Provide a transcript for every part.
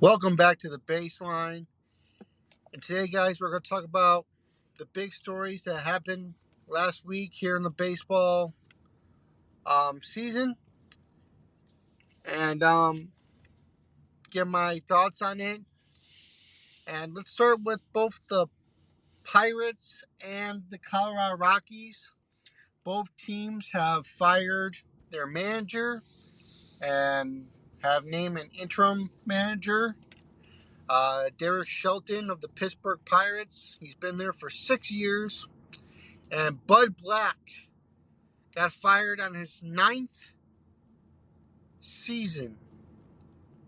Welcome back to the baseline. And today, guys, we're going to talk about the big stories that happened last week here in the baseball season and give my thoughts on it. And let's start with both the Pirates and the Colorado Rockies. Both teams have fired their manager and have named an interim manager. Derek Shelton of the Pittsburgh Pirates. He's been there for 6 years. And Bud Black got fired on his 9th season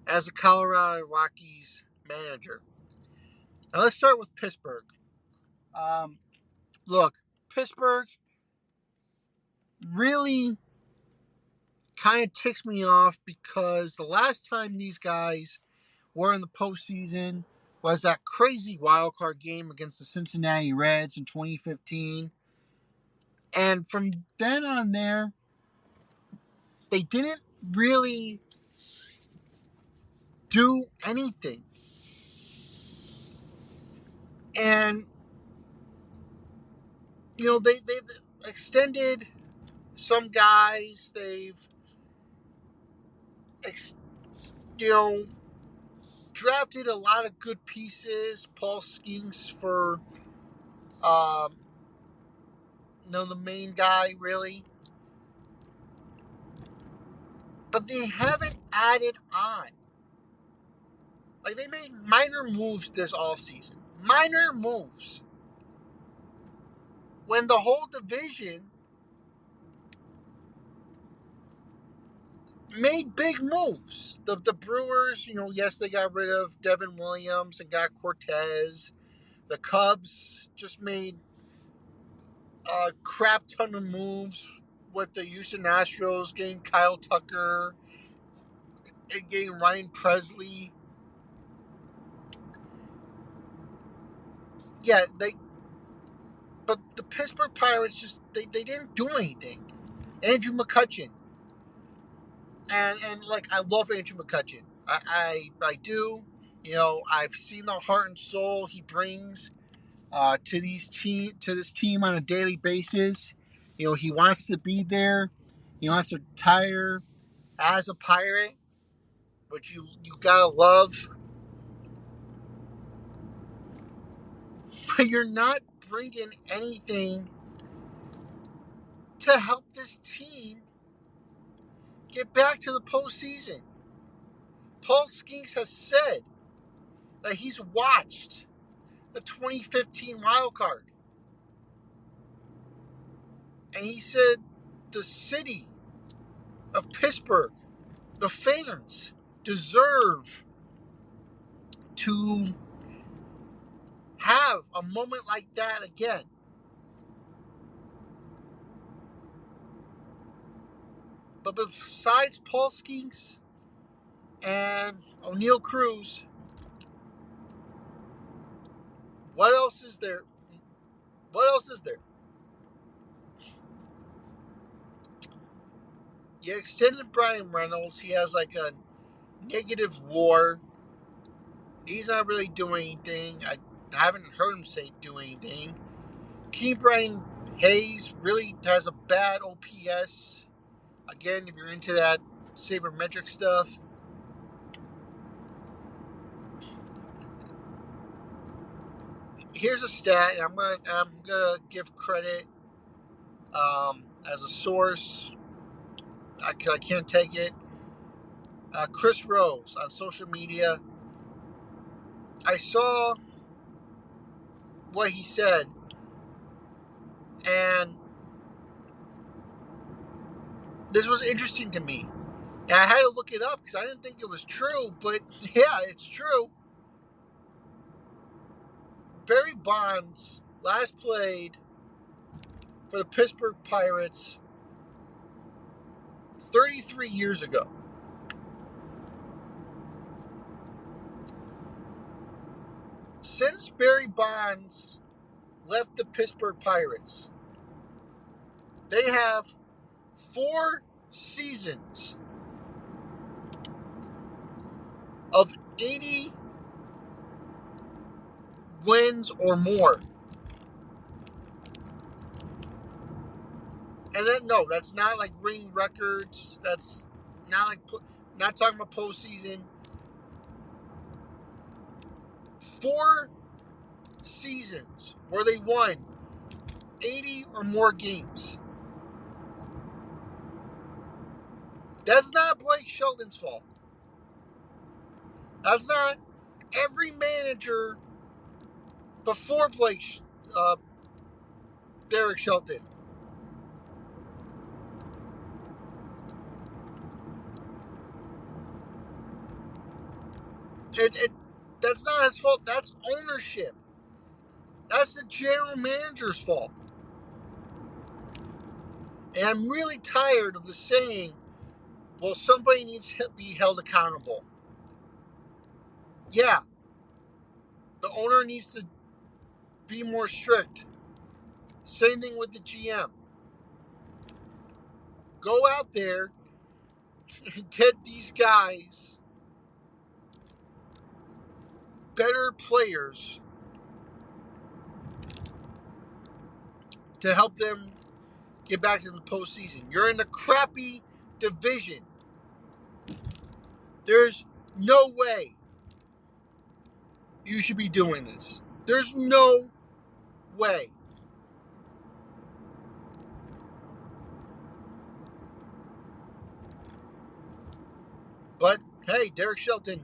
as a Colorado Rockies manager. Now let's start with Pittsburgh. Um, Look, Pittsburgh really kind of ticks me off because the last time these guys were in the postseason was that crazy wild card game against the Cincinnati Reds in 2015. And from then on there, they didn't really do anything. And, they've extended some guys. They've, you know, drafted a lot of good pieces. Paul Skeens for, um, the main guy, really. But they haven't added on. Like, they made minor moves this offseason. Minor moves. When the whole division made big moves. The Brewers, yes, they got rid of Devin Williams and got Cortez. The Cubs just made a crap ton of moves with the Houston Astros, getting Kyle Tucker and getting Ryan Presley. Yeah, but the Pittsburgh Pirates they didn't do anything. Andrew McCutchen. And like, I love Andrew McCutchen. I do. I've seen the heart and soul he brings to this team on a daily basis. He wants to be there. He wants to retire as a Pirate, which you gotta love. But you're not bringing anything to help this team get back to the postseason. Paul Skeens has said that he's watched the 2015 wild card, and he said the city of Pittsburgh, the fans, deserve to have a moment like that again. But besides Paul Skeens and O'Neal Cruz, what else is there? What else is there? You extended Brian Reynolds. He has like a negative WAR. He's not really doing anything. I haven't heard him say do anything. Ke'Bryan Hayes really has a bad OPS. Again, if you're into that sabermetric stuff. Here's a stat, and I'm gonna give credit as a source. I can't take it. Chris Rose on social media. I saw what he said, and this was interesting to me. And I had to look it up because I didn't think it was true, but yeah, it's true. Barry Bonds last played for the Pittsburgh Pirates 33 years ago. Since Barry Bonds left the Pittsburgh Pirates, they have 4 seasons of 80 wins or more. And then, no, that's not like winning records. That's not like, not talking about postseason. 4 seasons where they won 80 or more games. That's not Blake Shelton's fault. That's not every manager before Derek Shelton. That's not his fault. That's ownership. That's the general manager's fault. And I'm really tired of the saying, well, somebody needs to be held accountable. Yeah, the owner needs to be more strict. Same thing with the GM. Go out there and get these guys better players to help them get back to the postseason. You're in a crappy division. There's no way you should be doing this. There's no way. But hey, Derek Shelton,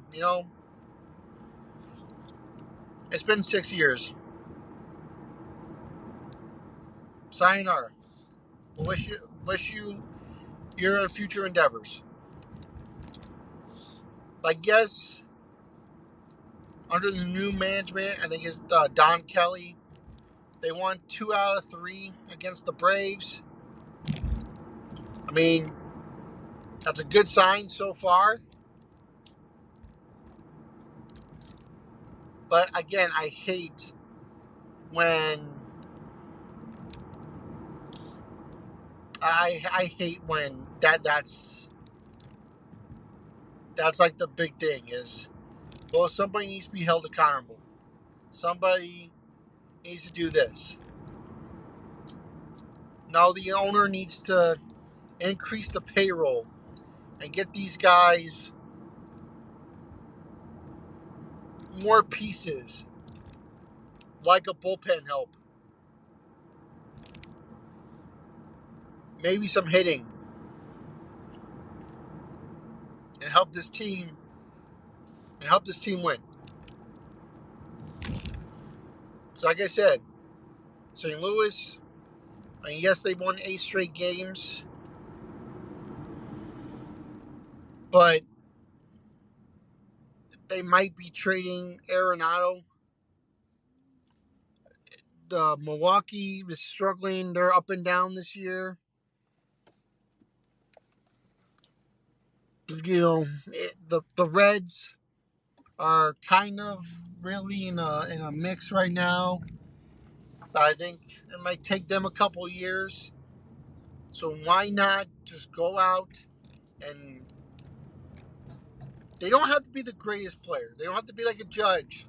it's been 6 years. Sayonara. We'll wish you your future endeavors. Like, yes, under the new management, I think it's Don Kelly. They won 2 out of 3 against the Braves. I mean, that's a good sign so far. But again, I hate when that's like the big thing is, well, somebody needs to be held accountable. Somebody needs to do this. No, the owner needs to increase the payroll and get these guys more pieces, like a bullpen help. Maybe some hitting. And help this team win. So like I said, St. Louis, I mean, yes, they won 8 straight games, but they might be trading Arenado. The Milwaukee is struggling. They're up and down this year. The Reds are kind of really in a mix right now. I think it might take them a couple years. So why not just go out and they don't have to be the greatest player. They don't have to be like a Judge.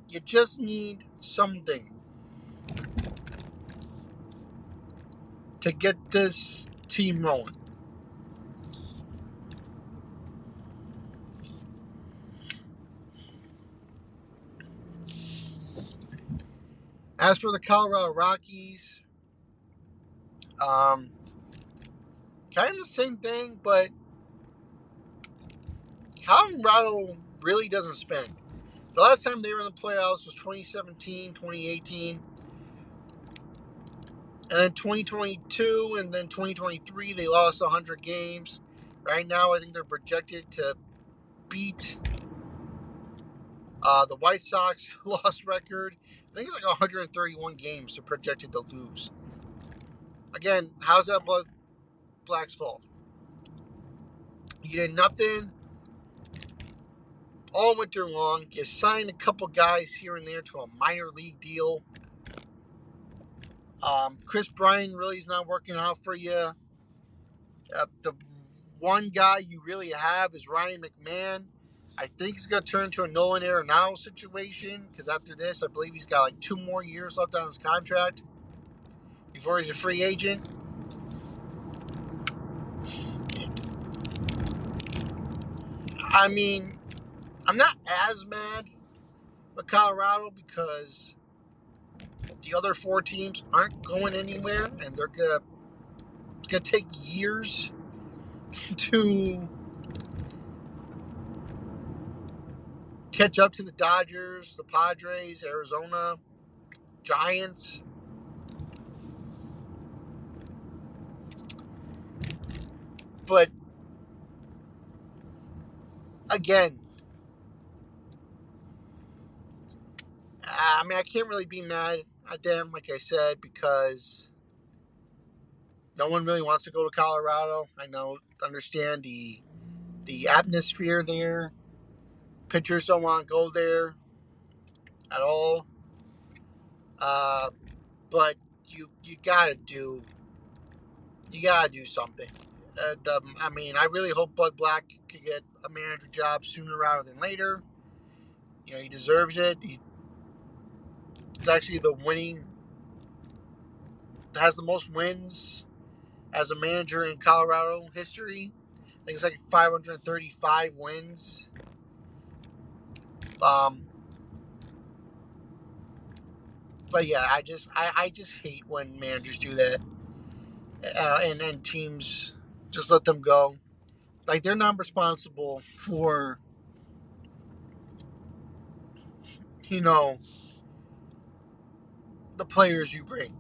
You just need something to get this team rolling. As for the Colorado Rockies, kind of the same thing, but Colorado really doesn't spend. The last time they were in the playoffs was 2017, 2018, and then 2022, and then 2023, they lost 100 games. Right now, I think they're projected to beat the White Sox loss record. I think it's like 131 games they're projected to lose. Again, how's that Black's fault? You did nothing all winter long. You signed a couple guys here and there to a minor league deal. Chris Bryant really is not working out for you. The one guy you really have is Ryan McMahon. I think he's going to turn to a Nolan Arenado situation because after this, I believe he's got like 2 more years left on his contract before he's a free agent. I mean, I'm not as mad with Colorado because the other 4 teams aren't going anywhere, and it's gonna take years to catch up to the Dodgers, the Padres, Arizona, Giants. But again, I mean, I can't really be mad at them, like I said, because no one really wants to go to Colorado. Understand the atmosphere there. Pitchers don't want to go there at all. But you gotta do something. I mean, I really hope Bud Black could get a manager job sooner rather than later. He deserves it. He's actually has the most wins as a manager in Colorado history. I think it's like 535 wins. But yeah, I just hate when managers do that, and teams just let them go. Like they're not responsible for you know the players you bring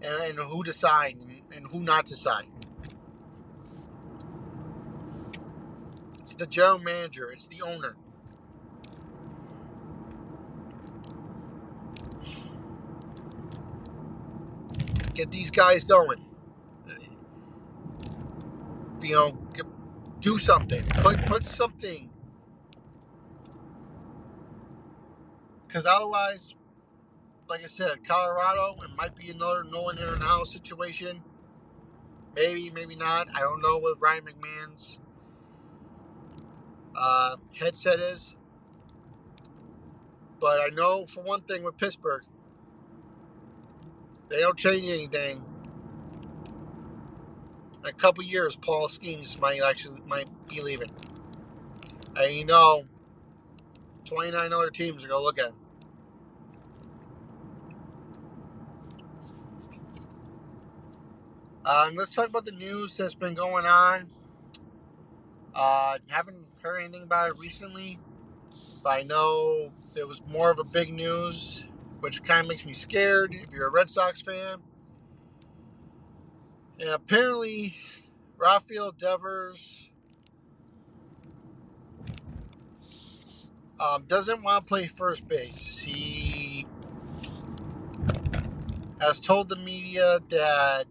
and who to sign and who not to sign. It's the general manager. It's the owner. Get these guys going. You know, do something. Put something. Because otherwise, like I said, Colorado, it might be another Nolan Arenado situation. Maybe, maybe not. I don't know what Ryan McMahon's headset is. But I know for one thing with Pittsburgh, they don't change anything. In a couple years, Paul Skeens might be leaving. And 29 other teams are going to look at him. Let's talk about the news that's been going on. Haven't heard anything about it recently, but I know there was more of a big news, which kind of makes me scared if you're a Red Sox fan. And apparently, Rafael Devers doesn't want to play first base. He has told the media that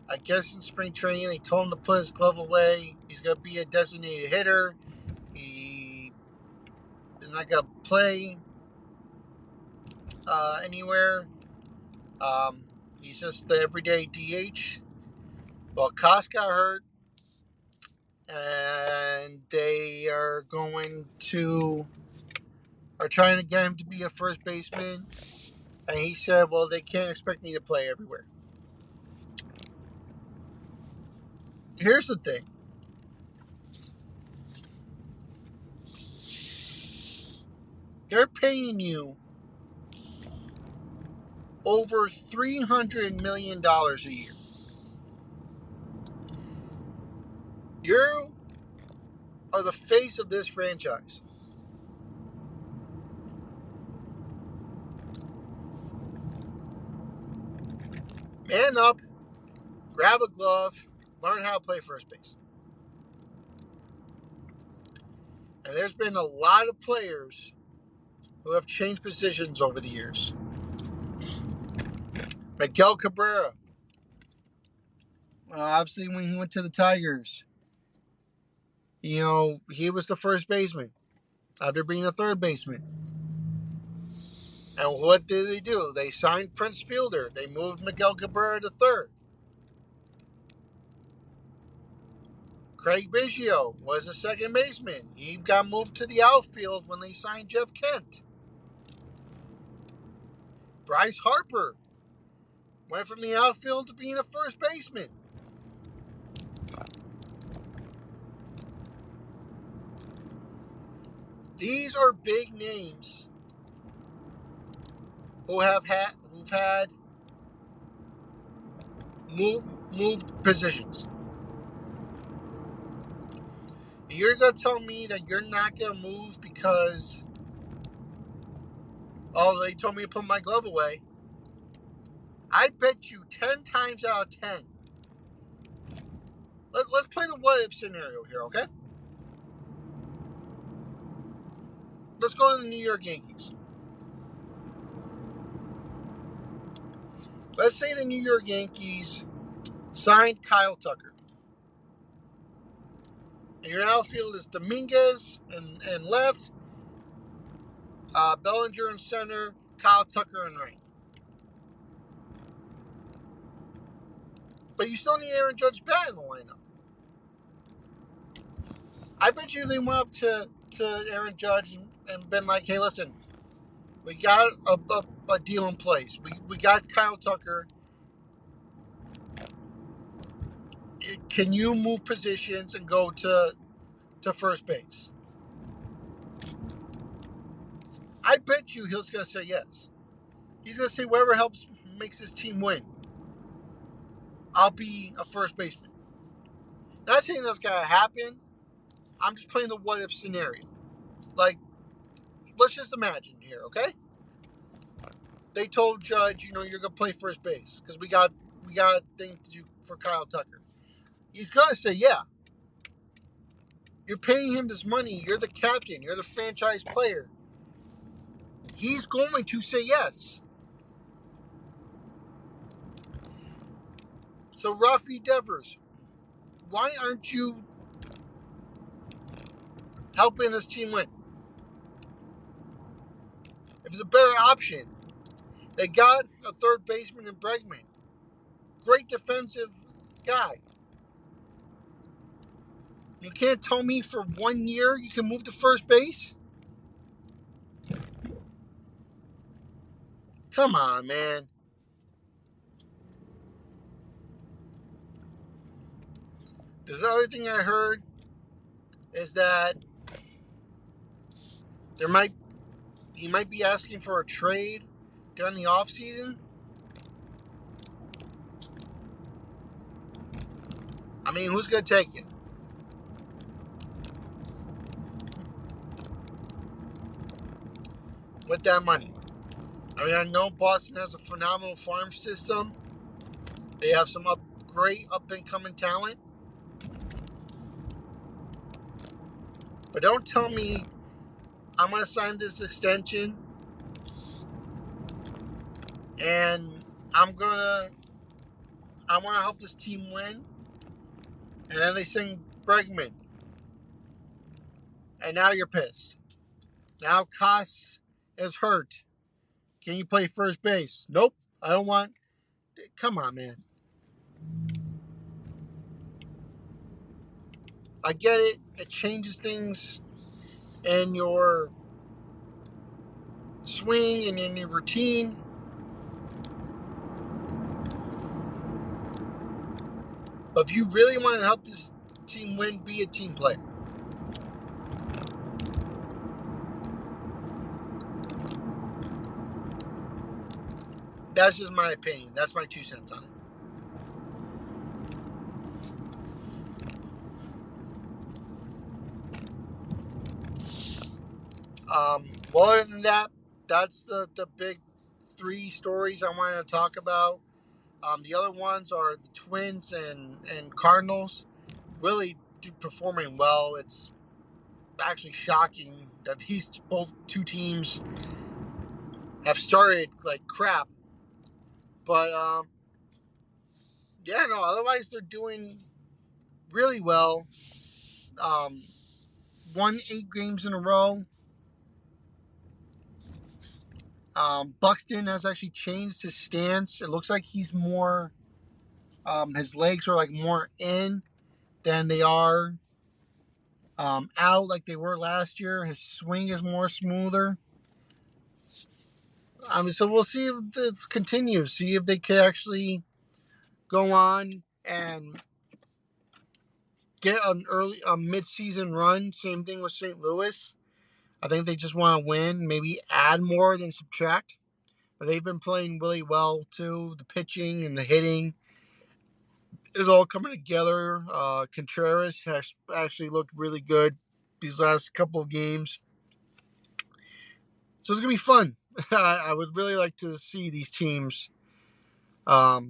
I guess in spring training they told him to put his glove away. He's going to be a designated hitter. He is not going to play anywhere. He's just the everyday DH. Well, Koss got hurt, and they are trying to get him to be a first baseman. And he said, well, they can't expect me to play everywhere. Here's the thing. They're paying you over $300 million a year. You are the face of this franchise. Man up, grab a glove, learn how to play first base. And there's been a lot of players who have changed positions over the years. Miguel Cabrera, obviously when he went to the Tigers, he was the first baseman after being a third baseman. And what did they do? They signed Prince Fielder. They moved Miguel Cabrera to third. Craig Biggio was a second baseman. He got moved to the outfield when they signed Jeff Kent. Bryce Harper went from the outfield to being a first baseman. These are big names who've had moved positions. You're gonna tell me that you're not gonna move because they told me to put my glove away. I bet you 10 times out of 10. Let's play the what if scenario here, okay? Let's go to the New York Yankees. Let's say the New York Yankees signed Kyle Tucker. And your outfield is Dominguez and left, Bellinger in center, Kyle Tucker in right. But you still need Aaron Judge bat in the lineup. I bet you they went up to Aaron Judge and been like, hey, listen, we got a deal in place. We got Kyle Tucker. Can you move positions and go to first base? I bet you he's going to say yes. He's going to say whatever makes his team win. I'll be a first baseman. Not saying that's going to happen. I'm just playing the what if scenario. Like, let's just imagine here, okay? They told Judge, you're going to play first base because we got things to do for Kyle Tucker. He's going to say, yeah. You're paying him this money. You're the captain. You're the franchise player. He's going to say yes. So, Rafael Devers, why aren't you helping this team win? If it's a better option, they got a third baseman in Bregman. Great defensive guy. You can't tell me for 1 year you can move to first base? Come on, man. The other thing I heard is that he might be asking for a trade during the offseason. I mean, who's going to take it? With that money. I mean, I know Boston has a phenomenal farm system. They have some great up-and-coming talent. But don't tell me I'm going to sign this extension and I want to help this team win. And then they sing Bregman. And now you're pissed. Now Koss is hurt. Can you play first base? Nope. I don't want. Come on, man. I get it. It changes things in your swing and in your routine. But if you really want to help this team win, be a team player. That's just my opinion. That's my 2 cents on it. Well, other than that, that's the big 3 stories I wanted to talk about. The other ones are the Twins and Cardinals. Really performing well. It's actually shocking that these both 2 teams have started like crap. But yeah, no. Otherwise, they're doing really well. Won 8 games in a row. Buxton has actually changed his stance. It looks like he's more. His legs are like more in than they are out like they were last year. His swing is more smoother. So we'll see if this continues. See if they can actually go on and get a mid-season run. Same thing with St. Louis. I think they just want to win, maybe add more than subtract. But they've been playing really well too. The pitching and the hitting is all coming together. Contreras has actually looked really good these last couple of games. So it's going to be fun. I would really like to see these teams try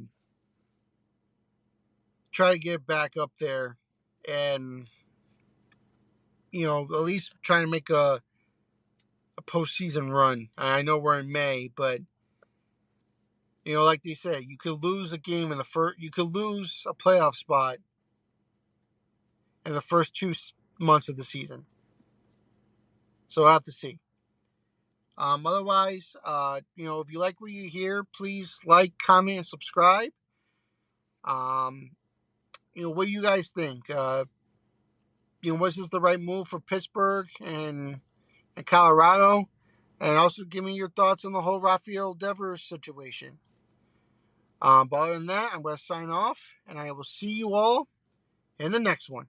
to get back up there and, at least trying to make a postseason run. I know we're in May, but, like they said, you could lose a game in the first, you could lose a playoff spot in the first 2 months of the season. So we'll have to see. Otherwise, if you like what you hear, please like, comment, and subscribe. What do you guys think? Was this the right move for Pittsburgh and Colorado? And also give me your thoughts on the whole Rafael Devers situation. But other than that, I'm going to sign off, and I will see you all in the next one.